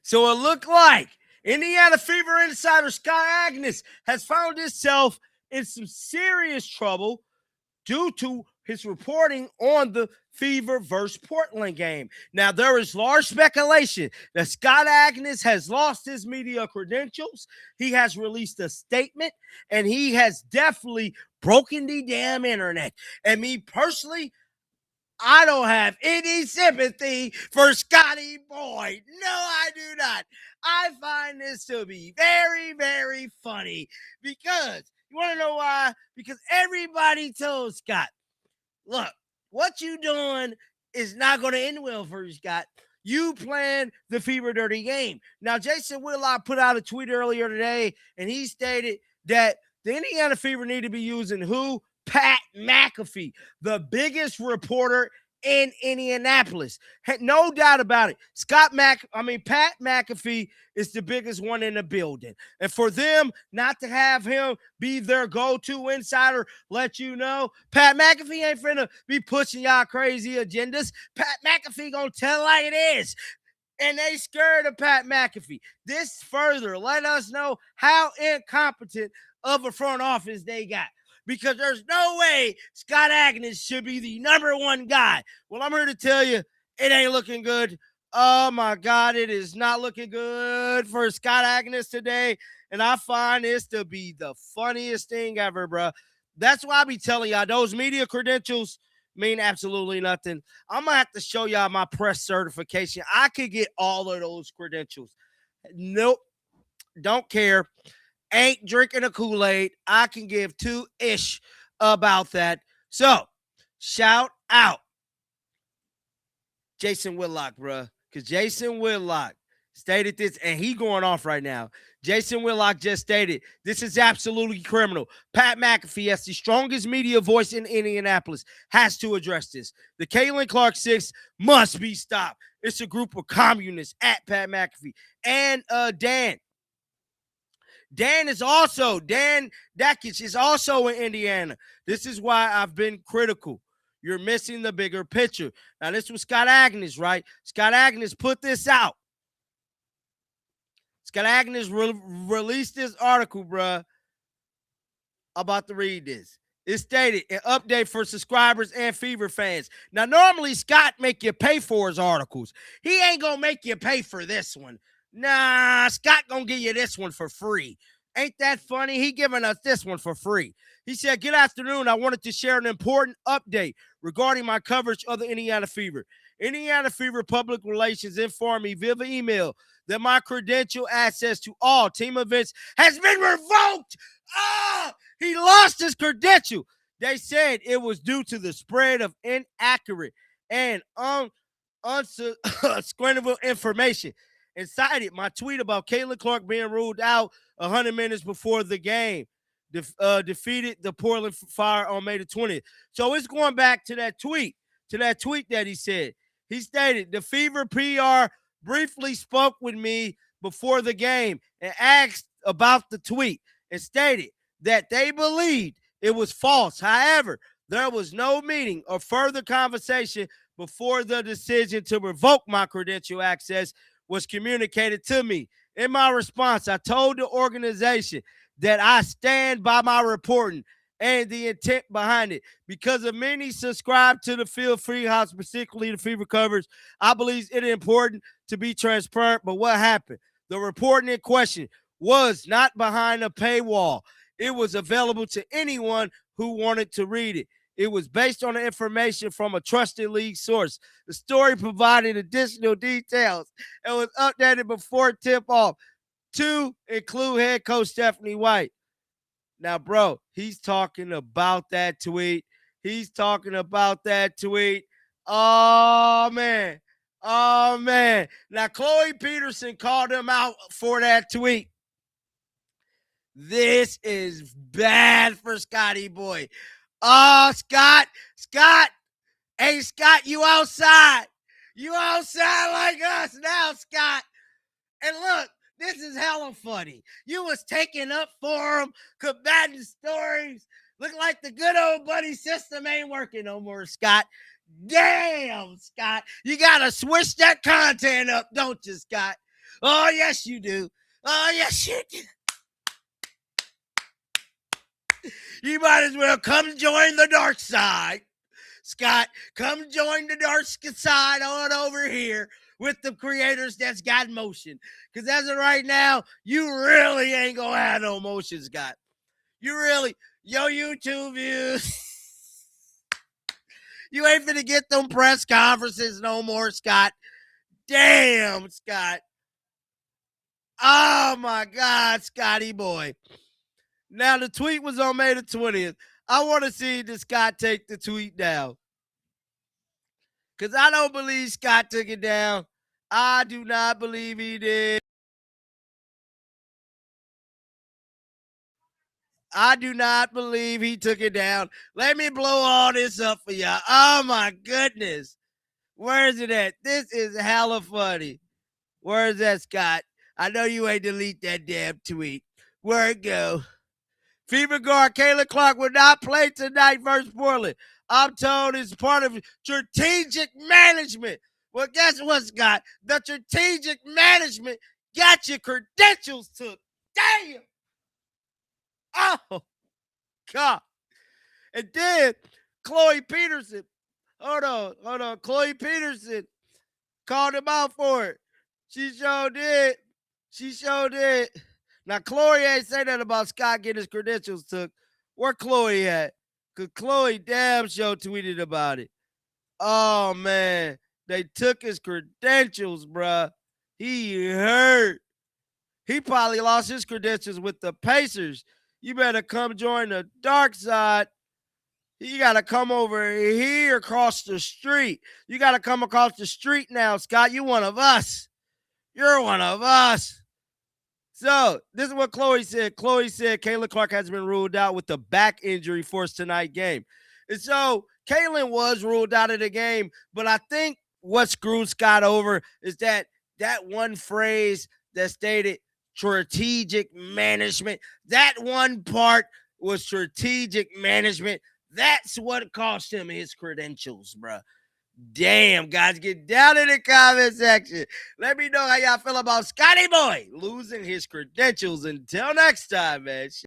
So it looked like Indiana Fever insider Scott Agness has found himself in some serious trouble due to his reporting on the Fever versus Portland game. Now, there is large speculation that Scott Agness has lost his media credentials. He has released a statement, and he has definitely broken the damn internet. And me personally, I don't have any sympathy for Scotty Boyd. No, I do not. I find this to be very, very funny because you want to know why? Because everybody told Scott, look, what you doing is not going to end well for you, Scott. You playing the Fever dirty game. Now, Jason Whitlock put out a tweet earlier today, and he stated that the Indiana Fever need to be using who? Pat McAfee, the biggest reporter in Indianapolis. No doubt about it. Pat McAfee is the biggest one in the building. And for them not to have him be their go-to insider, let you know, Pat McAfee ain't finna be pushing y'all crazy agendas. Pat McAfee gonna tell like it is. And they scared of Pat McAfee. This further let us know how incompetent of a front office they got. Because there's no way Scott Agness should be the number one guy. Well, I'm here to tell you, it ain't looking good. Oh, my God, it is not looking good for Scott Agness today. And I find this to be the funniest thing ever, bro. That's why I be telling y'all, those media credentials mean absolutely nothing. I'm going to have to show y'all my press certification. I could get all of those credentials. Nope, don't care. Ain't drinking a Kool-Aid. I can give two-ish about that. So, shout out Jason Whitlock, bro. Because Jason Whitlock stated this, and he going off right now. Jason Whitlock just stated, this is absolutely criminal. Pat McAfee, as the strongest media voice in Indianapolis, has to address this. The Caitlin Clark Six must be stopped. It's a group of communists at Pat McAfee. And Dan Dakich is also in Indiana. This is why I've been critical. You're missing the bigger picture. Now, this was Scott Agness, right? Scott Agness put this out. Scott Agness released this article, bruh. I'm about to read this. It stated, an update for subscribers and Fever fans. Now, normally Scott make you pay for his articles. He ain't going to make you pay for this one. Nah, Scott gonna give you this one for free. Ain't that funny? He giving us this one for free. He said, good afternoon. I wanted to share an important update regarding my coverage of the Indiana Fever. Indiana Fever Public Relations informed me via email that my credential access to all team events has been revoked. He lost his credential. They said it was due to the spread of inaccurate and unscreenable information. And cited my tweet about Caitlin Clark being ruled out 100 minutes before the game defeated the Portland Fire on May the 20th. So it's going back to that tweet that he said. He stated, the Fever PR briefly spoke with me before the game and asked about the tweet and stated that they believed it was false. However, there was no meeting or further conversation before the decision to revoke my credential access was communicated to me. In my response, I told the organization that I stand by my reporting and the intent behind it. Because of many subscribe to the Field Free House, particularly the Fever coverage, I believe it is important to be transparent. But what happened? The reporting in question was not behind a paywall. It was available to anyone who wanted to read it. It was based on the information from a trusted league source. The story provided additional details and was updated before tip-off to include head coach Stephanie White. Now, bro, he's talking about that tweet. Oh, man. Now, Chloe Peterson called him out for that tweet. This is bad for Scotty Boy. Oh, Scott. Hey, Scott, you outside. You outside like us now, Scott. And look, this is hella funny. You was taking up for him, combating stories. Look like the good old buddy system ain't working no more, Scott. Damn, Scott. You got to switch that content up, don't you, Scott? Oh, yes, you do. Oh, yes, you do. You might as well come join the dark side. Scott, come join the dark side on over here with the creators that's got motion. Because as of right now, you really ain't going to have no motion, Scott. You really, your YouTube views, you ain't finna get them press conferences no more, Scott. Damn, Scott. Oh, my God, Scotty boy. Now, the tweet was on May the 20th. I want to see the Scott take the tweet down. Because I don't believe Scott took it down. I do not believe he did. I do not believe he took it down. Let me blow all this up for y'all. Oh, my goodness. Where is it at? This is hella funny. Where is that, Scott? I know you ain't delete that damn tweet. Where it go? Fever guard Kayla Clark will not play tonight versus Portland. I'm told it's part of strategic management. Well, guess what, Scott? The strategic management got your credentials took. Damn. Oh, God. And then Chloe Peterson. Hold on. Chloe Peterson called him out for it. She sure did. Now, Chloe ain't say that about Scott getting his credentials took. Where Chloe at? Because Chloe damn sure tweeted about it. Oh, man. They took his credentials, bruh. He hurt. He probably lost his credentials with the Pacers. You better come join the dark side. You got to come over here across the street. You got to come across the street now, Scott. You one of us. You're one of us. So, this is what Chloe said. Chloe said Kayla Clark has been ruled out with the back injury for tonight's game. And so, Kaylin was ruled out of the game, but I think what screwed Scott over is that one phrase that stated strategic management, that one part was strategic management. That's what cost him his credentials, bruh. Damn, guys, get down in the comment section. Let me know how y'all feel about Scotty Boy losing his credentials. Until next time, man.